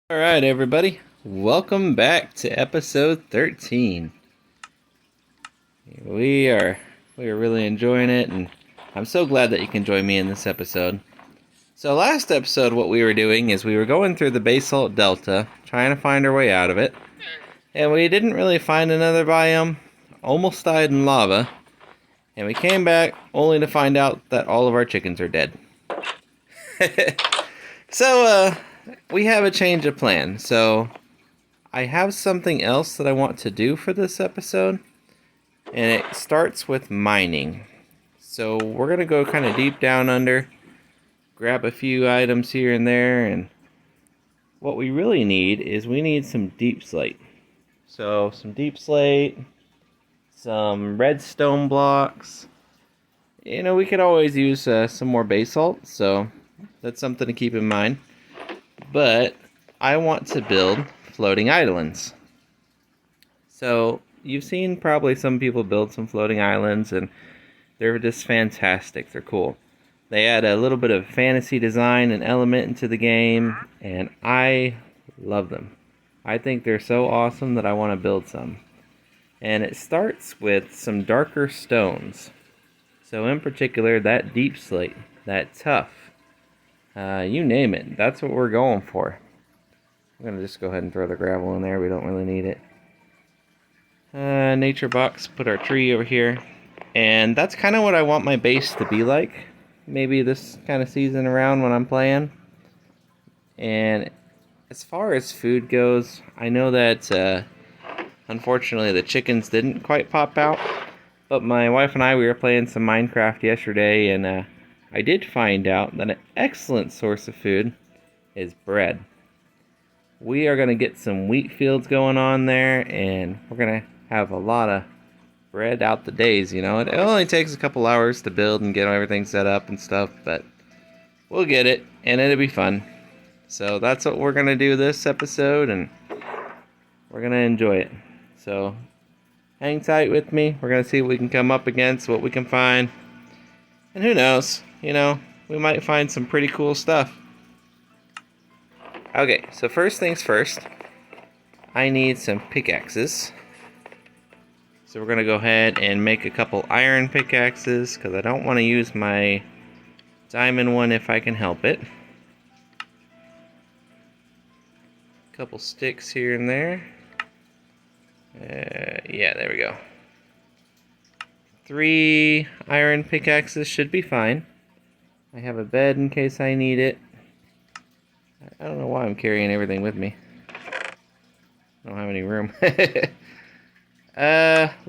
Alright everybody, welcome back to episode 13. We are really enjoying it, and I'm so glad that you can join me in this episode. So last episode what we were doing is we were going through the basalt delta, trying to find our way out of it, and we didn't really find another biome, almost died in lava, and we came back only to find out that all of our chickens are dead. So, we have a change of plan. So, I have something else that I want to do for this episode, and it starts with mining. So, we're going to go kind of deep down under, grab a few items here and there, and what we really need is we need some deep slate. So, some deep slate, some redstone blocks. You know, we could always use some more basalt, so that's something to keep in mind. But I want to build floating islands. So you've seen probably some people build some floating islands, and they're just fantastic. They're cool. They add a little bit of fantasy design and element into the game, and I love them. I think they're so awesome that I want to build some. And it starts with some darker stones. So in particular, that deep slate, that tough, you name it, that's what we're going for. I'm going to just go ahead and throw the gravel in there, we don't really need it. Nature box, put our tree over here. And that's kind of what I want my base to be like. Maybe this kind of season around when I'm playing. And as far as food goes, I know that unfortunately the chickens didn't quite pop out. But my wife and I, we were playing some Minecraft yesterday, and I did find out that an excellent source of food is bread. We are going to get some wheat fields going on there, and we're going to have a lot of bread out the days, you know. It only takes a couple hours to build and get everything set up and stuff, but we'll get it, and it'll be fun. So that's what we're going to do this episode, and we're going to enjoy it. So hang tight with me. We're going to see what we can come up against, what we can find. And who knows, you know, we might find some pretty cool stuff. Okay, so first things first, I need some pickaxes. So we're going to go ahead and make a couple iron pickaxes, because I don't want to use my diamond one if I can help it. Couple sticks here and there. Yeah, there we go. 3 iron pickaxes should be fine. I have a bed in case I need it. I don't know why I'm carrying everything with me. I don't have any room.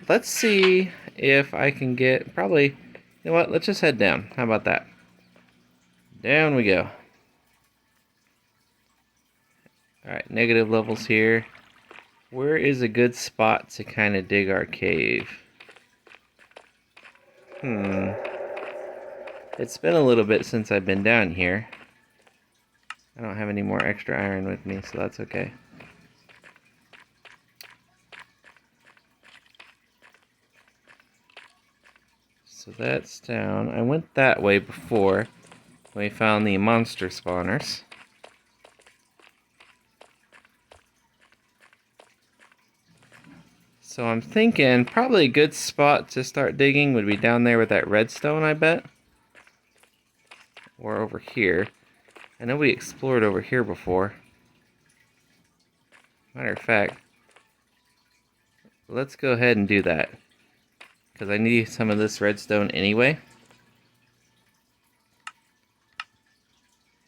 Let's see if I can get, probably, you know what, let's just head down. How about that? Down we go. Alright, negative levels here. Where is a good spot to kind of dig our cave? It's been a little bit since I've been down here. I don't have any more extra iron with me, so that's okay. So that's down. I went that way before when we found the monster spawners. So I'm thinking probably a good spot to start digging would be down there with that redstone, I bet. Or over here. I know we explored over here before. Matter of fact, let's go ahead and do that, because I need some of this redstone anyway.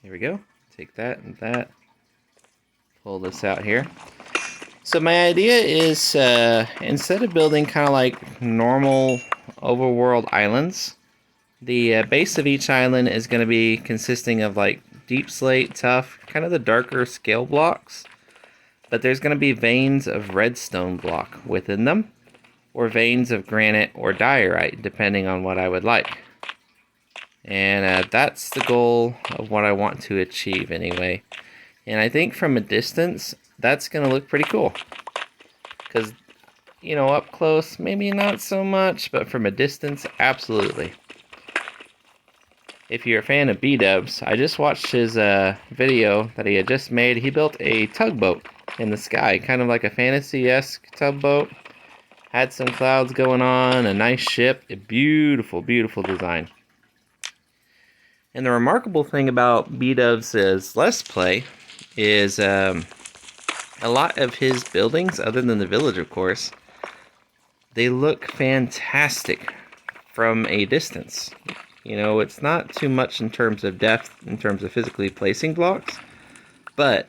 Here we go. Take that and that. Pull this out here. So my idea is, instead of building kind of like normal overworld islands, the base of each island is going to be consisting of like deep slate, tough, kind of the darker scale blocks. But there's going to be veins of redstone block within them, or veins of granite or diorite, depending on what I would like. And that's the goal of what I want to achieve anyway. And I think from a distance, that's going to look pretty cool. Because, you know, up close, maybe not so much, but from a distance, absolutely. if you're a fan of B-dubs, I just watched his video that he had just made. He built a tugboat in the sky, kind of like a fantasy-esque tugboat. Had some clouds going on, a nice ship, a beautiful, beautiful design. And the remarkable thing about B-dubs' Let's Play is a lot of his buildings, other than the village, of course, they look fantastic from a distance. You know, it's not too much in terms of depth, in terms of physically placing blocks, but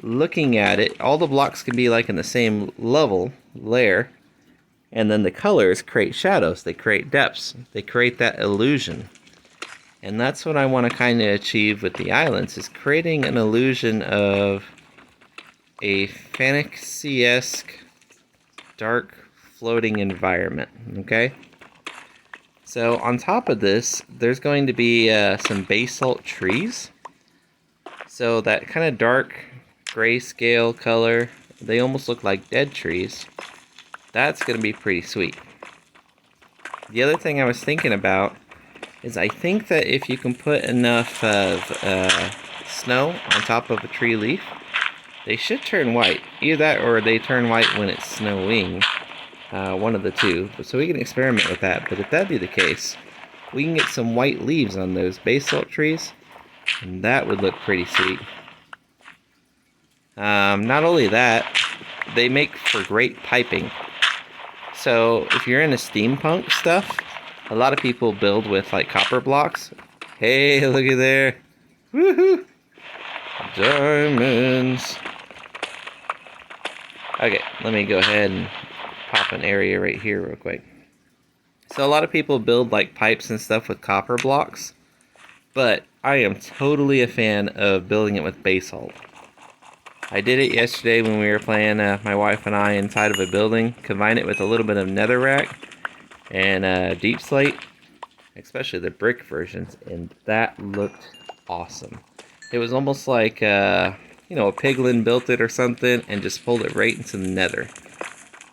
looking at it, all the blocks can be like in the same layer, and then the colors create shadows, they create depths, they create that illusion. And that's what I want to kind of achieve with the islands, is creating an illusion of a fantasy-esque, dark, floating environment, okay? So on top of this, there's going to be some basalt trees. So that kind of dark grayscale color, they almost look like dead trees. That's going to be pretty sweet. The other thing I was thinking about is I think that if you can put enough of snow on top of a tree leaf, they should turn white. Either that or they turn white when it's snowing. One of the two. So we can experiment with that. But if that be the case, we can get some white leaves on those basalt trees, and that would look pretty sweet. Not only that, they make for great piping. So if you're into steampunk stuff, a lot of people build with like copper blocks. Hey, look at there. Woohoo! Diamonds. Okay, let me go ahead and pop an area right here real quick. So a lot of people build like pipes and stuff with copper blocks, but I am totally a fan of building it with basalt. I did it yesterday when we were playing, my wife and I, inside of a building. Combine it with a little bit of netherrack and deep slate, especially the brick versions, and that looked awesome. It was almost like, you know, a piglin built it or something and just pulled it right into the nether.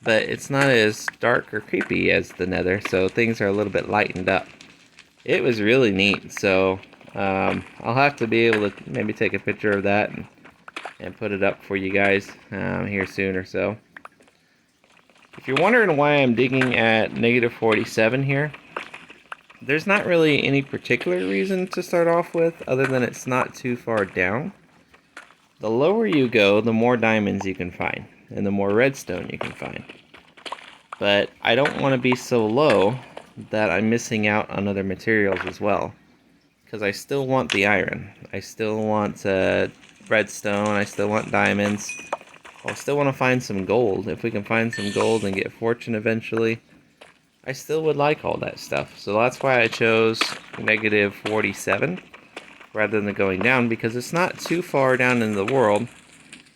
But it's not as dark or creepy as the nether, so things are a little bit lightened up. It was really neat, so I'll have to be able to maybe take a picture of that and put it up for you guys here soon or so. If you're wondering why I'm digging at -47 here, there's not really any particular reason to start off with, other than it's not too far down. The lower you go, the more diamonds you can find, and the more redstone you can find. But I don't want to be so low that I'm missing out on other materials as well, because I still want the iron. I still want redstone, I still want diamonds. I still want to find some gold. If we can find some gold and get fortune eventually, I still would like all that stuff. So that's why I chose -47 rather than going down, because it's not too far down in the world,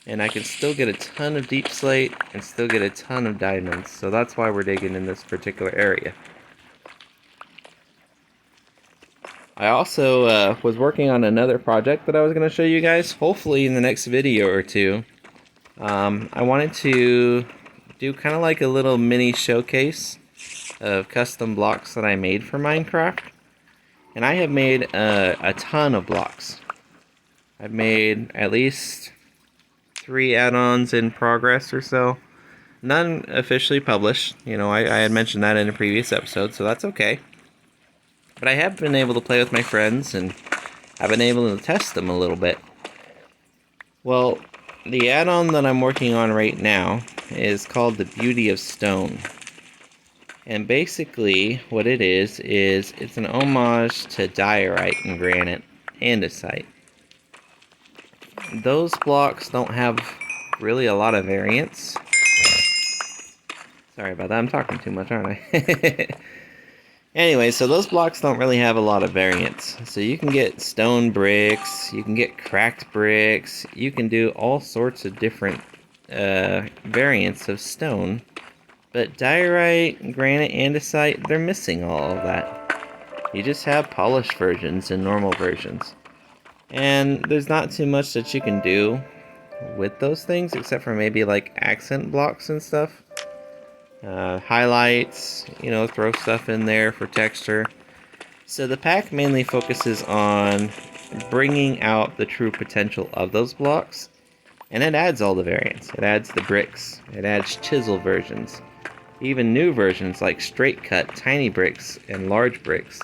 and I can still get a ton of deep slate and still get a ton of diamonds. So that's why we're digging in this particular area. I also was working on another project that I was going to show you guys, hopefully in the next video or two. I wanted to do kind of like a little mini showcase of custom blocks that I made for Minecraft. And I have made a ton of blocks. I've made at least 3 add-ons in progress or so. None officially published. You know, I had mentioned that in a previous episode, so that's okay. But I have been able to play with my friends, and I've been able to test them a little bit. Well, the add-on that I'm working on right now is called the Beauty of Stone. And basically, what it is it's an homage to diorite and granite, andesite. Those blocks don't have really a lot of variance. Sorry about that, I'm talking too much, aren't I? Anyway, so those blocks don't really have a lot of variance. So you can get stone bricks, you can get cracked bricks, you can do all sorts of different variants of stone. But diorite, granite, andesite, they're missing all of that. You just have polished versions and normal versions. And there's not too much that you can do with those things, except for maybe like accent blocks and stuff. Highlights, you know, throw stuff in there for texture. So the pack mainly focuses on bringing out the true potential of those blocks, and it adds all the variants. It adds the bricks, it adds chisel versions, even new versions like straight cut, tiny bricks, and large bricks.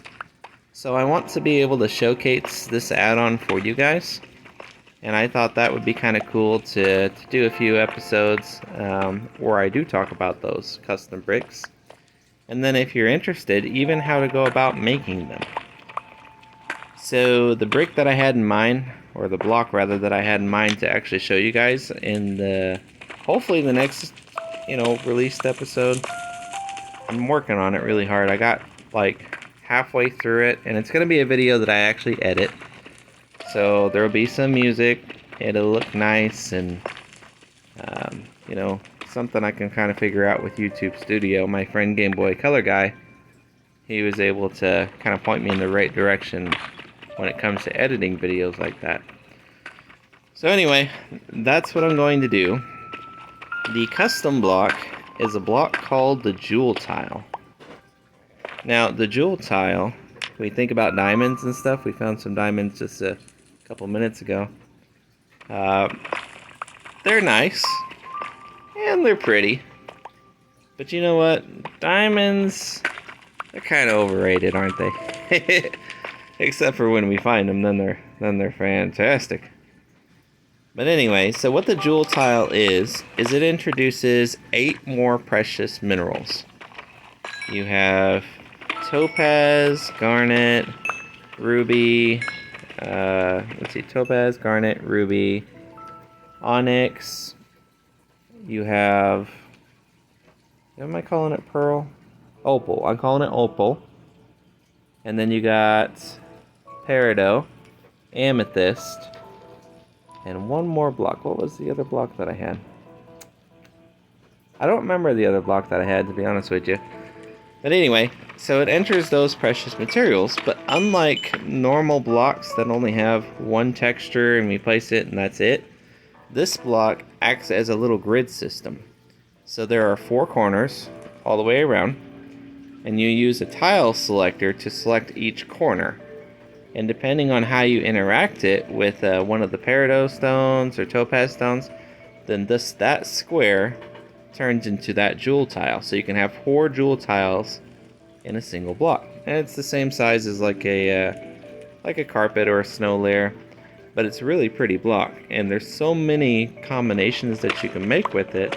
So I want to be able to showcase this add-on for you guys, and I thought that would be kind of cool to do a few episodes where I do talk about those custom bricks. And then if you're interested, even how to go about making them. So the brick that I had in mind, or the block rather that I had in mind to actually show you guys in the, hopefully the next, released episode. I'm working on it really hard. I got like halfway through it, and it's going to be a video that I actually edit. So there will be some music, it'll look nice, and something I can kind of figure out with YouTube Studio. My friend Game Boy Color guy, he was able to kind of point me in the right direction when it comes to editing videos like that. So anyway, that's what I'm going to do. The custom block is a block called the jewel tile. Now, the jewel tile, when we think about diamonds and stuff, we found some diamonds just a couple minutes ago. They're nice, and they're pretty. But you know what? Diamonds, they're kind of overrated, aren't they? Except for when we find them, then they're fantastic. But anyway, so what the jewel tile is it introduces 8 more precious minerals. You have topaz, garnet, ruby, topaz, garnet, ruby, onyx. You have, am I calling it pearl? Opal. I'm calling it opal. And then you got peridot, amethyst, and one more block. What was the other block that I had? I don't remember the other block that I had, to be honest with you. But anyway, so it enters those precious materials, but unlike normal blocks that only have one texture and we place it and that's it, this block acts as a little grid system. So there are 4 corners all the way around, and you use a tile selector to select each corner. And depending on how you interact it with one of the peridot stones or topaz stones, then that square turns into that jewel tile. So you can have 4 jewel tiles in a single block, and it's the same size as like a carpet or a snow layer, but it's a really pretty block, and there's so many combinations that you can make with it.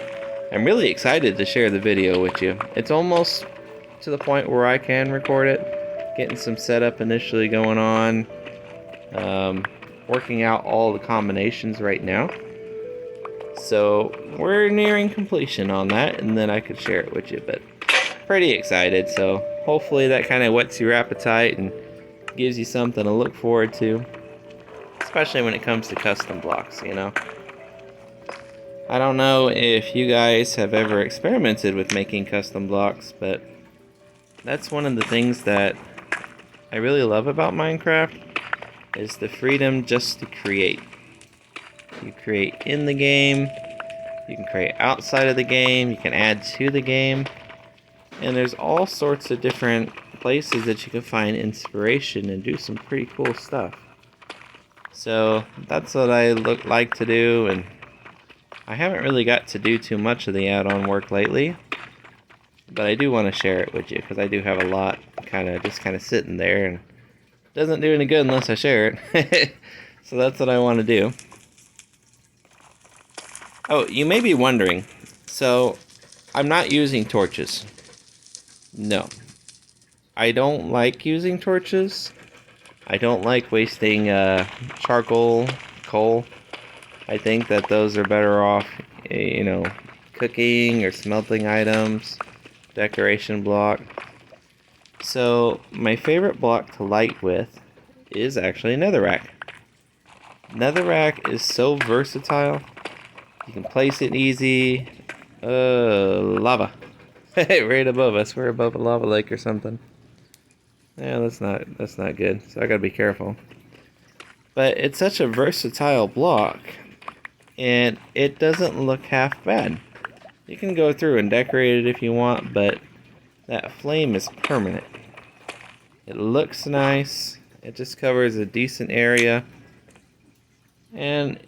I'm really excited to share the video with you. It's almost to the point where I can record it, getting some setup initially going on, working out all the combinations right now. So we're nearing completion on that, and then I could share it with you, but pretty excited. So hopefully that kind of whets your appetite and gives you something to look forward to, especially when it comes to custom blocks, I don't know if you guys have ever experimented with making custom blocks, but that's one of the things that I really love about Minecraft, is the freedom just to create. You create in the game, you can create outside of the game, you can add to the game, and there's all sorts of different places that you can find inspiration and do some pretty cool stuff. So that's what I like to do, and I haven't really got to do too much of the add-on work lately, but I do want to share it with you because I do have a lot kind of sitting there, and it doesn't do any good unless I share it. So that's what I want to do. Oh, you may be wondering, so I'm not using torches. No. I don't like using torches. I don't like wasting charcoal, coal. I think that those are better off, cooking or smelting items, decoration block. So my favorite block to light with is actually netherrack. Netherrack is so versatile. You can place it easy. Lava. Right above us. We're above a lava lake or something. Yeah, that's not good. So I gotta be careful. But it's such a versatile block, and it doesn't look half bad. You can go through and decorate it if you want, but that flame is permanent. It looks nice. It just covers a decent area. And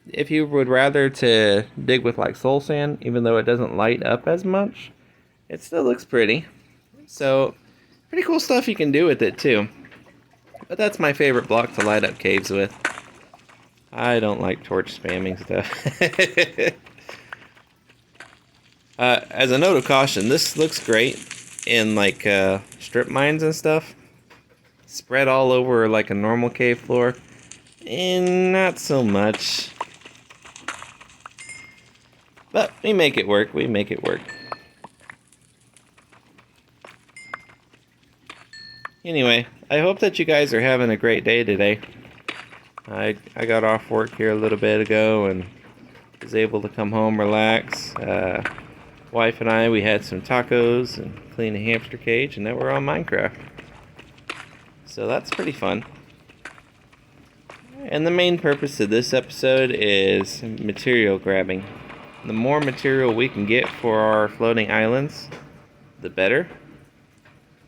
if you would rather to dig with like soul sand, even though it doesn't light up as much, it still looks pretty. So, pretty cool stuff you can do with it too. But that's my favorite block to light up caves with. I don't like torch spamming stuff. As a note of caution, this looks great in like strip mines and stuff. Spread all over like a normal cave floor. And not so much. But we make it work. We make it work. Anyway, I hope that you guys are having a great day today. I got off work here a little bit ago and was able to come home, relax. Wife and I, we had some tacos and cleaned a hamster cage, and now we're on Minecraft. So that's pretty fun. And the main purpose of this episode is material grabbing. The more material we can get for our floating islands, the better.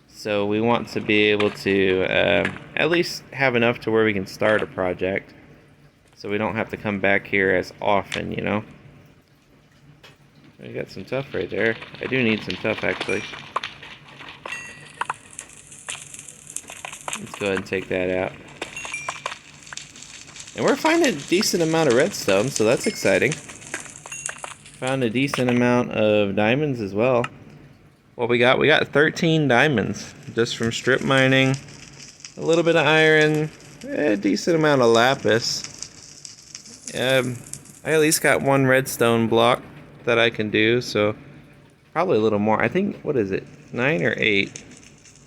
So we want to be able to at least have enough to where we can start a project. So we don't have to come back here as often, you know. I got some tuff right there. I do need some tuff actually. Let's go ahead and take that out. And we're finding a decent amount of redstone, so that's exciting. Found a decent amount of diamonds as well. What we got? We got 13 diamonds just from strip mining. A little bit of iron, a decent amount of lapis. I at least got one redstone block that I can do, so probably a little more. I think, what is it? 9 or 8?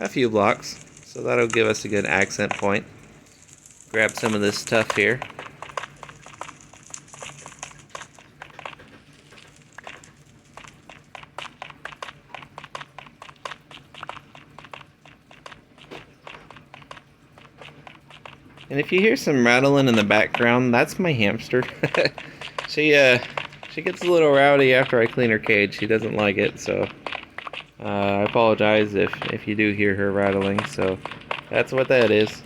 A few blocks. So that'll give us a good accent point. Grab some of this stuff here. And if you hear some rattling in the background, that's my hamster. She gets a little rowdy after I clean her cage. She doesn't like it, so I apologize if you do hear her rattling. So that's what that is.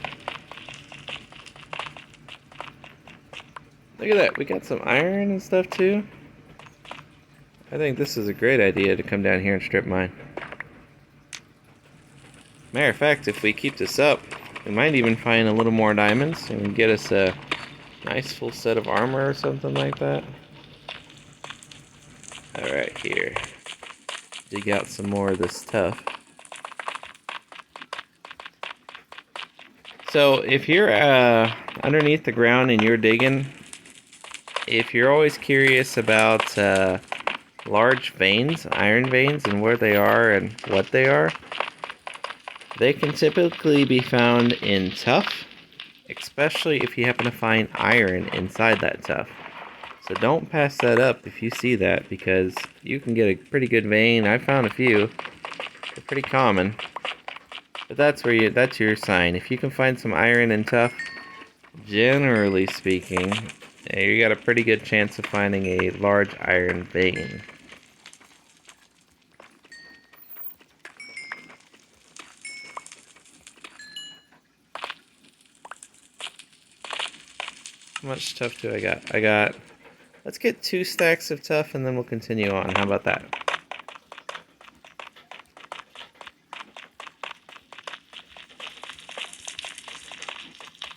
Look at that, we got some iron and stuff too. I think this is a great idea to come down here and strip mine. Matter of fact, if we keep this up, we might even find a little more diamonds and get us a nice full set of armor or something like that. Alright, here. Dig out some more of this stuff. So, if you're underneath the ground and you're digging, if you're always curious about large veins, iron veins, and where they are and what they are, they can typically be found in tuff, especially if you happen to find iron inside that tuff. So don't pass that up if you see that, because you can get a pretty good vein. I found a few. They're pretty common. But that's your sign. If you can find some iron in tuff, generally speaking, you got a pretty good chance of finding a large iron vein. How much tuff do I got? Let's get 2 stacks of tuff and then we'll continue on. How about that?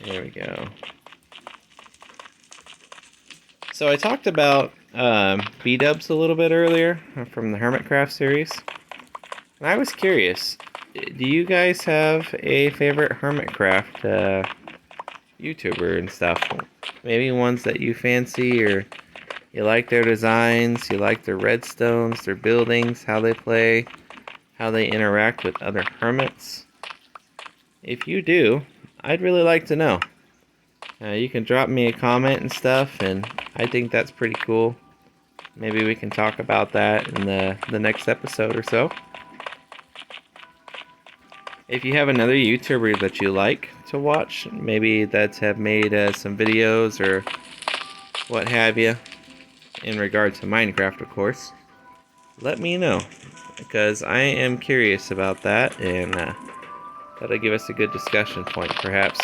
There we go. So I talked about B-dubs a little bit earlier from the Hermitcraft series. And I was curious, do you guys have a favorite Hermitcraft YouTuber and stuff? Maybe ones that you fancy, or you like their designs, you like their redstones, their buildings, how they play, how they interact with other hermits. If you do, I'd really like to know. You can drop me a comment and stuff, and I think that's pretty cool. Maybe we can talk about that in the next episode or so. If you have another YouTuber that you like to watch, maybe that have made some videos or what have you, in regard to Minecraft, of course, let me know, because I am curious about that, and that'll give us a good discussion point. Perhaps,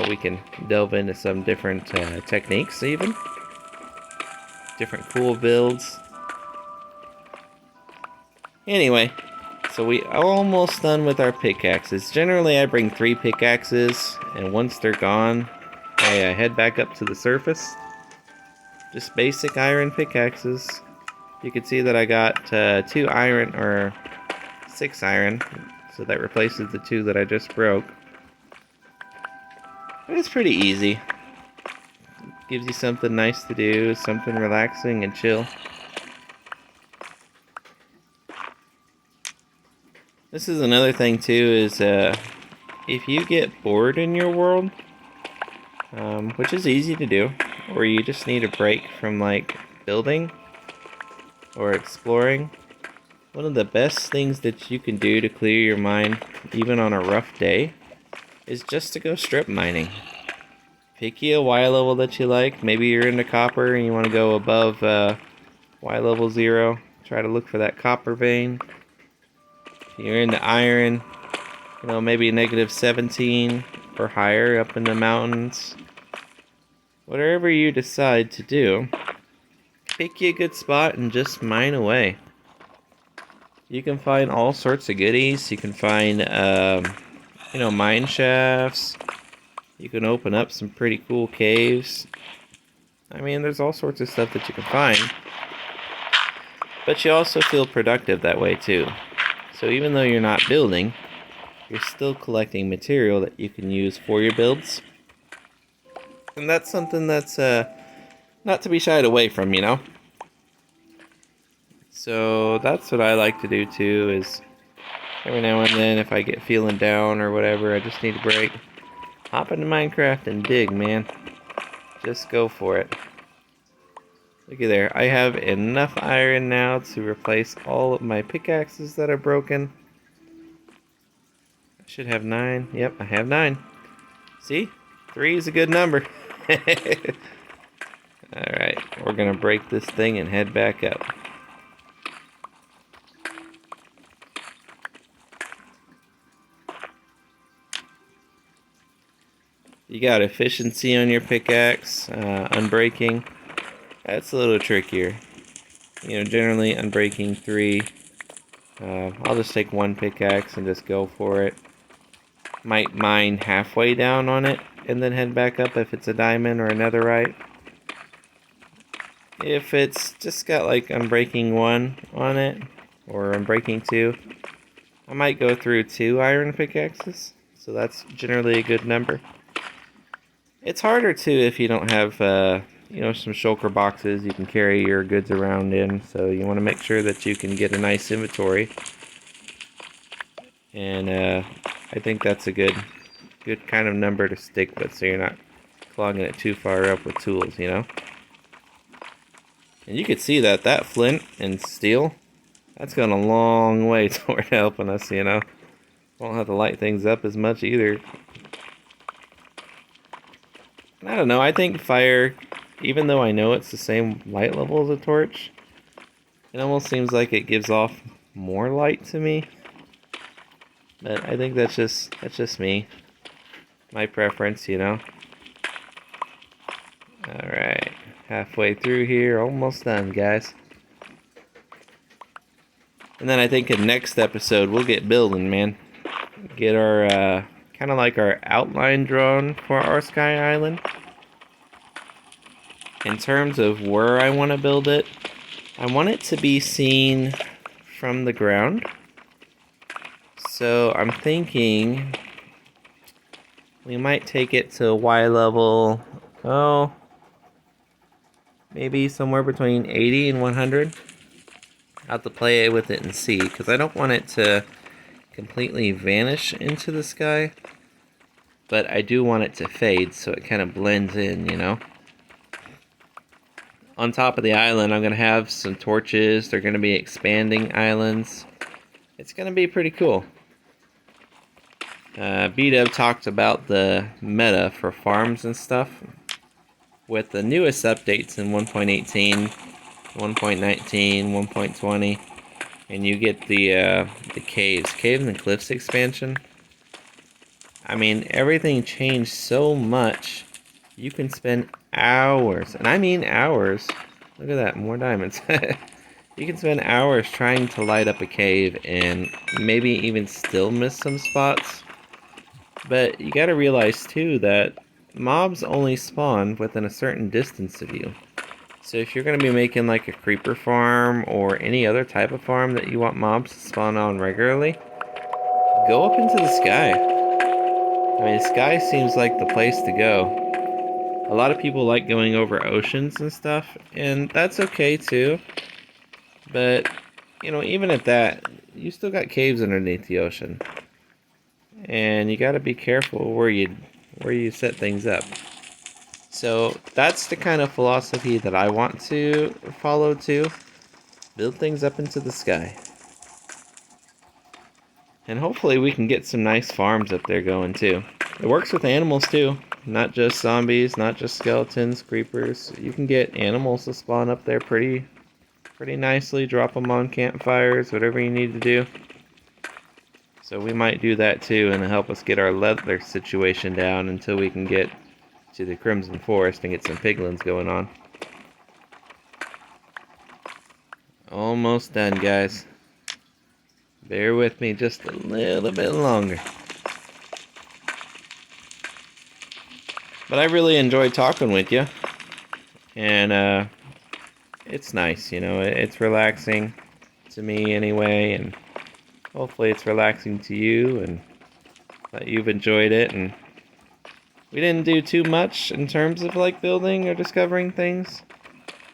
we can delve into some different techniques, even different cool builds. Anyway, so we almost done with our pickaxes. Generally, I bring 3 pickaxes, and once they're gone, I head back up to the surface. Just basic iron pickaxes. You can see that I got 2 iron, or 6 iron, so that replaces the 2 that I just broke. But it's pretty easy. Gives you something nice to do, something relaxing and chill. This is another thing too, is if you get bored in your world, which is easy to do, or you just need a break from like building or exploring, one of the best things that you can do to clear your mind, even on a rough day, is just to go strip mining. Pick you a Y level that you like. Maybe you're into copper and you want to go above Y level 0. Try to look for that copper vein. If you're into iron, maybe negative 17 or higher up in the mountains. Whatever you decide to do, pick you a good spot and just mine away. You can find all sorts of goodies. You can find, mine shafts. You can open up some pretty cool caves. I mean, there's all sorts of stuff that you can find. But you also feel productive that way too. So even though you're not building, you're still collecting material that you can use for your builds. And that's something that's not to be shied away from, So that's what I like to do too, is every now and then if I get feeling down or whatever, I just need a break. Hop into Minecraft and dig, man. Just go for it. Looky there. I have enough iron now to replace all of my pickaxes that are broken. I should have 9. Yep, I have 9. See? 3 is a good number. Alright, we're gonna break this thing and head back up. You got efficiency on your pickaxe, unbreaking. That's a little trickier. Generally unbreaking 3. I'll just take 1 pickaxe and just go for it. Might mine halfway down on it and then head back up if it's a diamond or a netherite. If it's just got like unbreaking 1 on it, or unbreaking 2, I might go through 2 iron pickaxes. So that's generally a good number. It's harder too if you don't have some shulker boxes you can carry your goods around in, so you want to make sure that you can get a nice inventory. And I think that's a good kind of number to stick with, so you're not clogging it too far up with tools, And you can see that flint and steel, that's gone a long way toward helping us, Won't have to light things up as much either. I don't know, I think fire, even though I know it's the same light level as a torch, it almost seems like it gives off more light to me. But I think that's just me. My preference, Alright, halfway through here, almost done, guys. And then I think in next episode we'll get building, man. Get our kind of like our outline drawn for our sky island. In terms of where I want to build it, I want it to be seen from the ground. So I'm thinking we might take it to Y level, maybe somewhere between 80 and 100. I'll have to play with it and see, because I don't want it to completely vanish into the sky, but I do want it to fade so it kind of blends in, On top of the island, I'm going to have some torches. They're going to be expanding islands. It's going to be pretty cool. B-Dub talked about the meta for farms and stuff. With the newest updates in 1.18, 1.19, 1.20, and you get the caves and cliffs expansion. I mean, everything changed so much. You can spend hours, and I mean hours. Look at that, more diamonds. You can spend hours trying to light up a cave and maybe even still miss some spots. But you gotta realize too that mobs only spawn within a certain distance of you. So if you're gonna be making like a creeper farm or any other type of farm that you want mobs to spawn on regularly, go up into the sky. I mean, the sky seems like the place to go. A lot of people like going over oceans and stuff, and that's okay too. But, you know, even at that, you still got caves underneath the ocean. And you gotta be careful where you set things up. So that's the kind of philosophy that I want to follow too. Build things up into the sky. And hopefully we can get some nice farms up there going too. It works with animals too. Not just zombies, not just skeletons, creepers. You can get animals to spawn up there pretty nicely. Drop them on campfires, whatever you need to do. So we might do that too and help us get our leather situation down until we can get to the Crimson Forest and get some piglins going on. Almost done, guys. Bear with me just a little bit longer. But I really enjoyed talking with you. And it's nice, you know, it's relaxing to me anyway, and hopefully it's relaxing to you and that you've enjoyed it. And we didn't do too much in terms of like building or discovering things,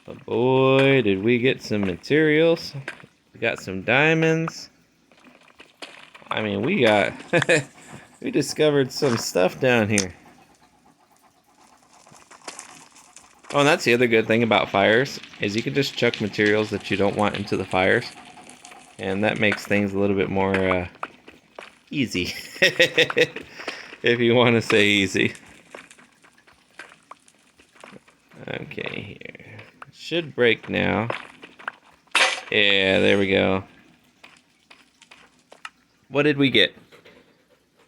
but boy did we get some materials. We got some diamonds. I mean, we got we discovered some stuff down here. Oh, and that's the other good thing about fires, is you can just chuck materials that you don't want into the fires, and that makes things a little bit more easy, if you want to say easy. Okay, here. It should break now. Yeah, there we go. What did we get?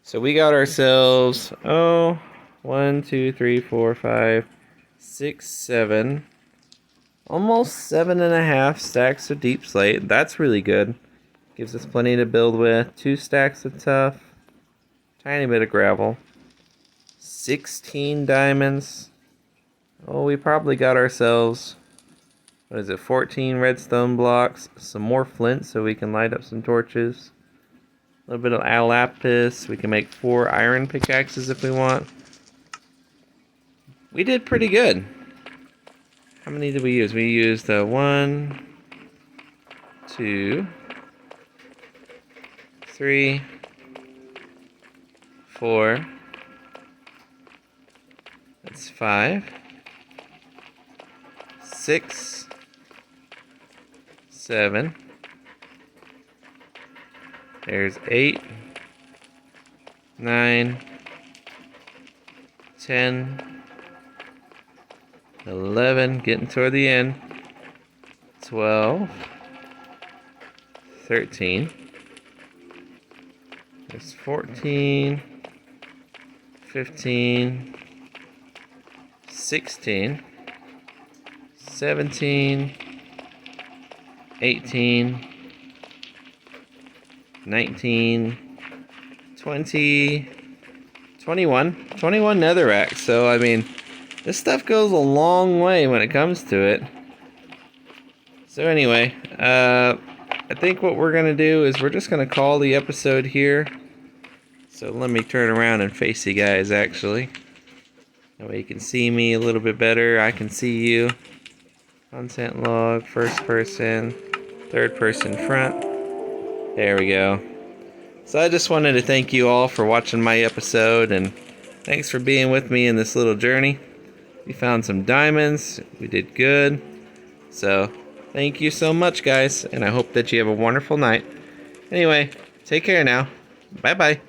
So we got ourselves, 1, 2, 3, 4, 5, 6, 7, almost 7.5 stacks of deep slate. That's really good. Gives us plenty to build with. 2 stacks of tough, tiny bit of gravel, 16 diamonds. Oh, we probably got ourselves, 14 redstone blocks, some more flint so we can light up some torches. A little bit of lapis. We can make 4 iron pickaxes if we want. We did pretty good. How many did we use? We used 1, 2, 3, 4. That's 5, 6, 7. There's 8, 9, 10, 11, getting toward the end, 12, 13, there's 14, 15, 16, 17, 18, 19, 20, 21 netherrack. So I mean, this stuff goes a long way when it comes to it. So anyway, I think what we're gonna do is we're just gonna call the episode here. So let me turn around and face you guys actually. That way you can see me a little bit better. I can see you. Content log, first person, third person front. There we go. So I just wanted to thank you all for watching my episode, and thanks for being with me in this little journey. We found some diamonds. We did good. So thank you so much, guys, and I hope that you have a wonderful night. Anyway, take care now. Bye-bye.